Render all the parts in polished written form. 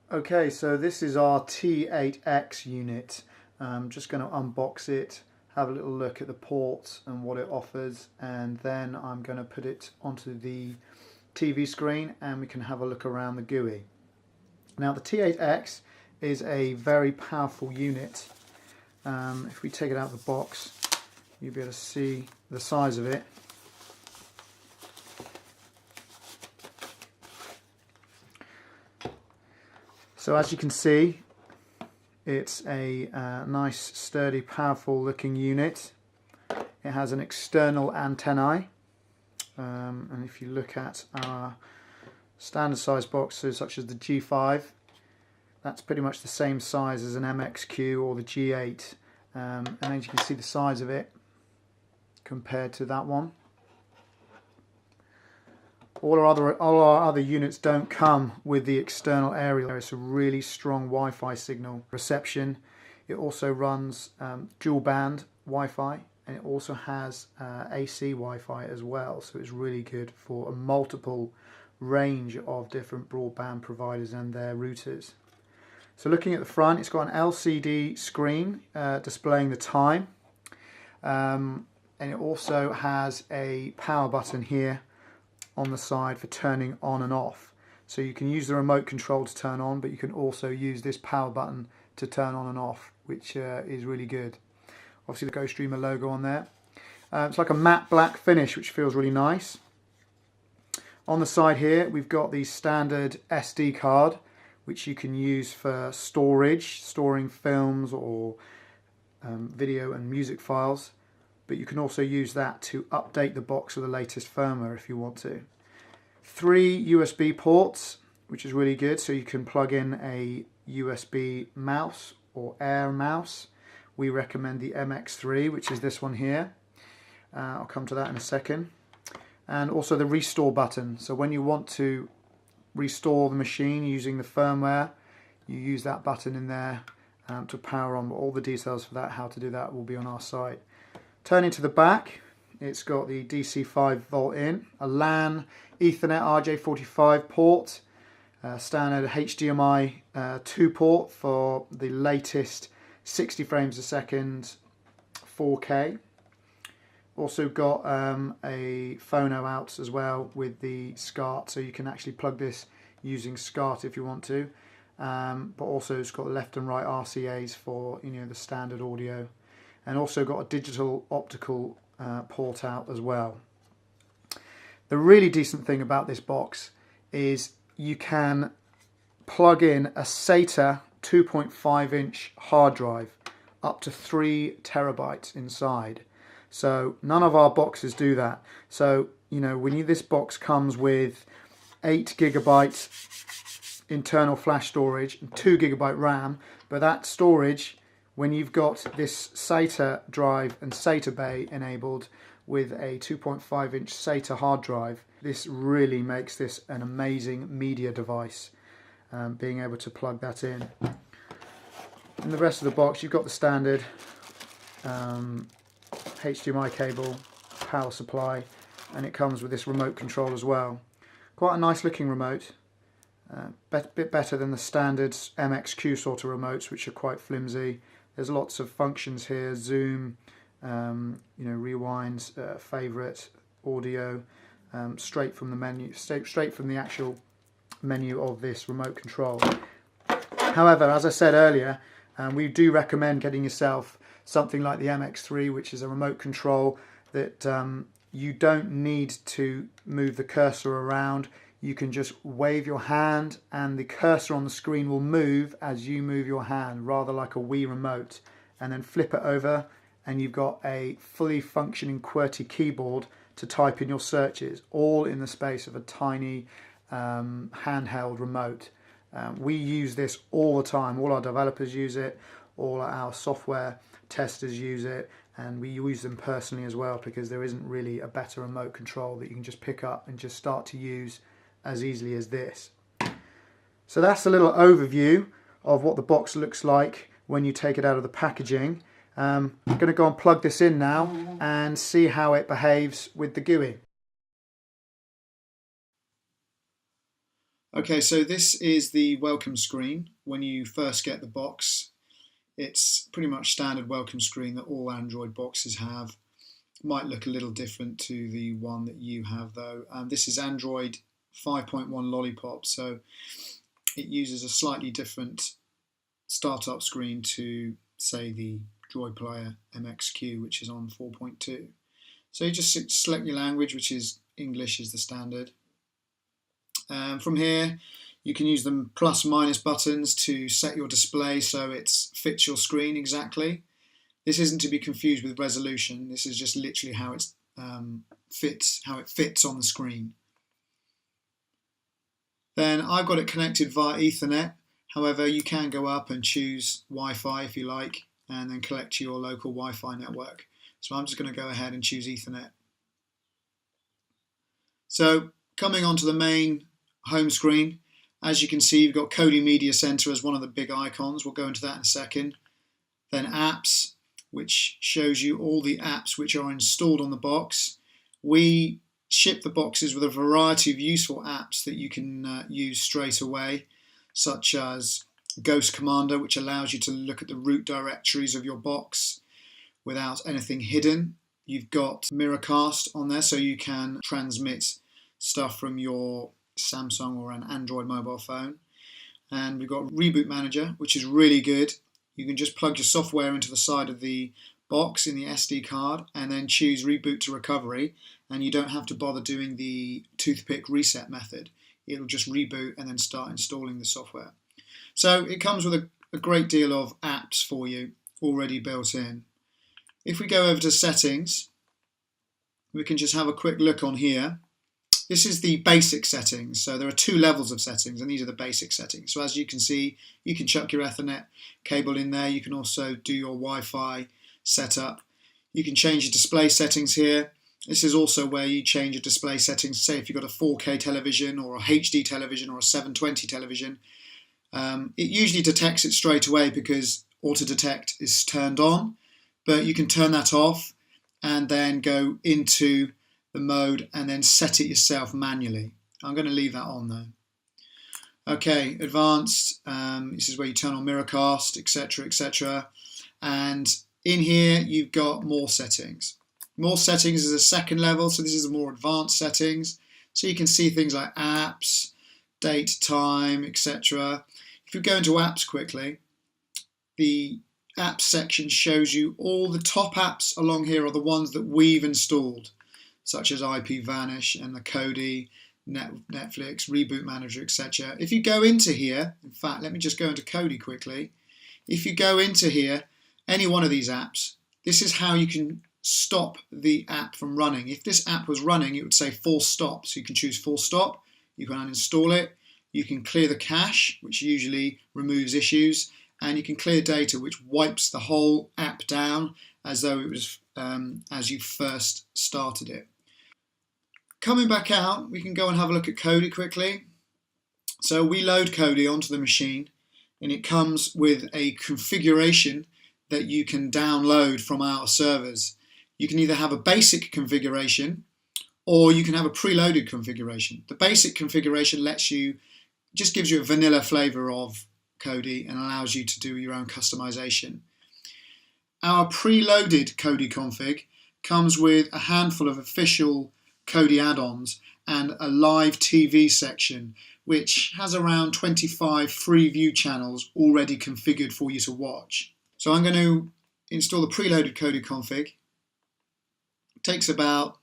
Okay, so this is our T8X unit. I'm just going to unbox it, have a little look at the ports and what it offers, and then I'm going to put it onto the TV screen and we can have a look around the GUI. Now the T8X is a very powerful unit. If we take it out of the box, you'll be able to see the size of it. So as you can see, it's a nice, sturdy, powerful looking unit. It has an external antennae, and if you look at our standard size boxes such as the G5, that's pretty much the same size as an MXQ or the G8, and as you can see the size of it compared to that one. All our other units don't come with the external aerial. It's a really strong Wi-Fi signal reception. It also runs dual band Wi-Fi, and it also has AC Wi-Fi as well. So it's really good for a multiple range of different broadband providers and their routers. So looking at the front, it's got an LCD screen displaying the time, and it also has a power button here on the side for turning on and off. So you can use the remote control to turn on, but you can also use this power button to turn on and off, which is really good. Obviously the Gostreamer logo on there. It's like a matte black finish, which feels really nice. On the side here, we've got the standard SD card, which you can use for storage, storing films or video and music files. But you can also use that to update the box with the latest firmware if you want to. 3 USB ports, which is really good, so you can plug in a USB mouse or Air mouse. We recommend the MX3, which is this one here. I'll come to that in a second. And also the restore button, so when you want to restore the machine using the firmware, you use that button in there to power on. All the details for that, how to do that, will be on our site. Turning to the back, it's got the DC 5 volt in, a LAN Ethernet RJ45 port, standard HDMI 2 port for the latest 60 frames a second 4K. Also got a phono out as well with the SCART, so you can actually plug this using SCART if you want to. But also it's got left and right RCAs for the standard audio. And also got a digital optical port out as well. The really decent thing about this box is you can plug in a SATA 2.5-inch hard drive up to 3 terabytes inside. So none of our boxes do that. So this box comes with 8 gigabyte internal flash storage and 2 gigabyte RAM, but that storage, when you've got this SATA drive and SATA bay enabled with a 2.5-inch SATA hard drive, this really makes this an amazing media device, being able to plug that in. In the rest of the box, you've got the standard HDMI cable, power supply, and it comes with this remote control as well. Quite a nice looking remote, bit better than the standard MXQ sort of remotes, which are quite flimsy. There's lots of functions here: zoom, rewinds, favorite, audio, straight from the menu, straight from the actual menu of this remote control. However, as I said earlier, we do recommend getting yourself something like the MX3, which is a remote control that you don't need to move the cursor around. You can just wave your hand and the cursor on the screen will move as you move your hand, rather like a Wii remote, and then flip it over and you've got a fully functioning QWERTY keyboard to type in your searches, all in the space of a tiny handheld remote. We use this all the time. All our developers use it, all our software testers use it, and we use them personally as well, because there isn't really a better remote control that you can just pick up and just start to use as easily as this. So that's a little overview of what the box looks like when you take it out of the packaging. I'm going to go and plug this in now and see how it behaves with the GUI. Okay, so this is the welcome screen when you first get the box. It's pretty much standard welcome screen that all Android boxes have. Might look a little different to the one that you have though. This is Android 5.1 Lollipop, so it uses a slightly different startup screen to, say, the Droid Player MXQ, which is on 4.2. So you just select your language, which is English is the standard. From here, you can use the plus minus buttons to set your display so it fits your screen exactly. This isn't to be confused with resolution. This is just literally how it fits on the screen. Then I've got it connected via Ethernet. However, you can go up and choose Wi-Fi if you like, and then connect to your local Wi-Fi network. So I'm just going to go ahead and choose Ethernet. So coming onto the main home screen, as you can see, you've got Kodi Media Center as one of the big icons. We'll go into that in a second. Then apps, which shows you all the apps which are installed on the box. We ship the boxes with a variety of useful apps that you can use straight away, such as Ghost Commander, which allows you to look at the root directories of your box without anything hidden. You've got Miracast on there, so you can transmit stuff from your Samsung or an Android mobile phone. And we've got Reboot Manager, which is really good. You can just plug your software into the side of the box in the SD card and then choose Reboot to Recovery, and you don't have to bother doing the toothpick reset method. It'll just reboot and then start installing the software. So it comes with a great deal of apps for you already built in. If we go over to settings, we can just have a quick look on here. This is the basic settings. So there are two levels of settings, and these are the basic settings. So as you can see, you can chuck your Ethernet cable in there. You can also do your Wi-Fi setup. You can change your display settings here. This is also where you change your display settings. Say if you've got a 4K television or a HD television or a 720 television. It usually detects it straight away because auto detect is turned on, but you can turn that off and then go into the mode and then set it yourself manually. I'm going to leave that on though. Okay, advanced, this is where you turn on Miracast, etc, etc. And in here you've got more settings. More settings is a second level, so this is a more advanced settings. So you can see things like apps, date, time, etc. If you go into apps quickly, the apps section shows you all the top apps along here are the ones that we've installed, such as IPVanish and the Kodi, Netflix, Reboot Manager, etc. If you go into here, in fact, let me just go into Kodi quickly. If you go into here, any one of these apps, this is how you can stop the app from running. If this app was running, it would say full stop. So you can choose full stop, you can uninstall it, you can clear the cache, which usually removes issues, and you can clear data, which wipes the whole app down as though it was as you first started it. Coming back out, we can go and have a look at Kodi quickly. So we load Kodi onto the machine, and it comes with a configuration that you can download from our servers. You can either have a basic configuration or you can have a preloaded configuration. The basic configuration just gives you a vanilla flavor of Kodi and allows you to do your own customization. Our preloaded Kodi config comes with a handful of official Kodi add-ons and a live TV section, which has around 25 free view channels already configured for you to watch. So I'm going to install the preloaded Kodi config. It takes about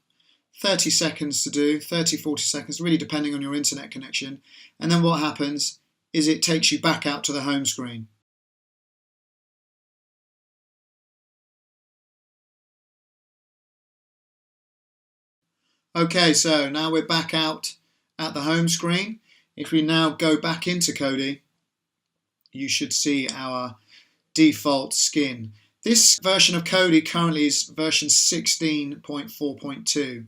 30 seconds to do, 30-40 seconds, really depending on your internet connection. And then what happens is it takes you back out to the home screen. Okay, so now we're back out at the home screen. If we now go back into Kodi, you should see our default skin. This version of Kodi currently is version 16.4.2.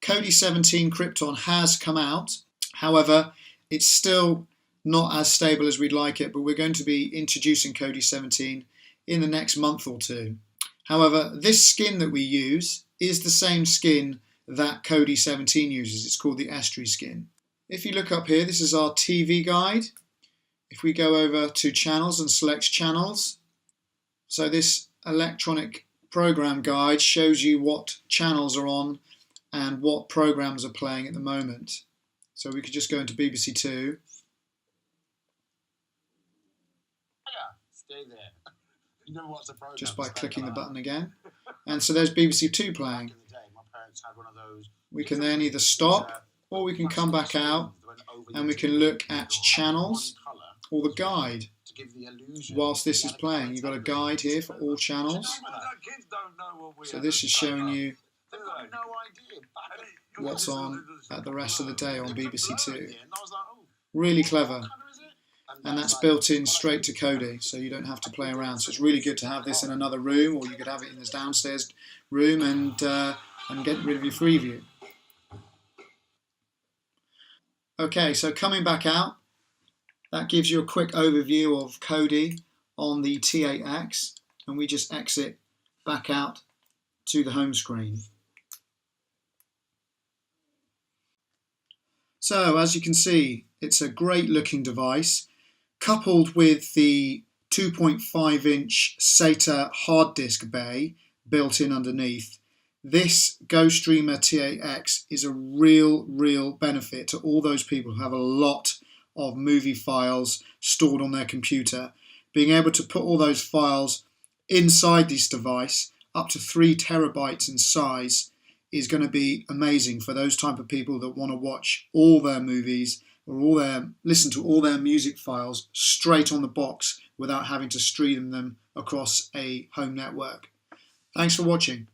Kodi 17 Krypton has come out. However, it's still not as stable as we'd like it, but we're going to be introducing Kodi 17 in the next month or two. However, this skin that we use is the same skin that Kodi 17 uses. It's called the Estuary skin. If you look up here, this is our TV guide. If we go over to channels and select channels, so this electronic program guide shows you what channels are on and what programs are playing at the moment. So we could just go into BBC Two. Stay there. You never watched the program, just by clicking the button again. And so there's BBC Two playing. We can then either stop or we can come back out and we can look at channels or the guide. Whilst this is playing, you've got a guide here for all channels. So this is showing you what's on at the rest of the day on BBC Two. Really clever. And that's built in straight to Kodi, so you don't have to play around. So it's really good to have this in another room, or you could have it in this downstairs room and get rid of your Freeview. Okay, so coming back out, that gives you a quick overview of Kodi on the T8X, and we just exit back out to the home screen. So as you can see, it's a great looking device. Coupled with the 2.5-inch SATA hard disk bay built in underneath, this Gostreamer T8X is a real benefit to all those people who have a lot of movie files stored on their computer. Being able to put all those files inside this device, up to 3 terabytes in size, is going to be amazing for those type of people that want to watch all their movies or listen to all their music files straight on the box without having to stream them across a home network. Thanks for watching.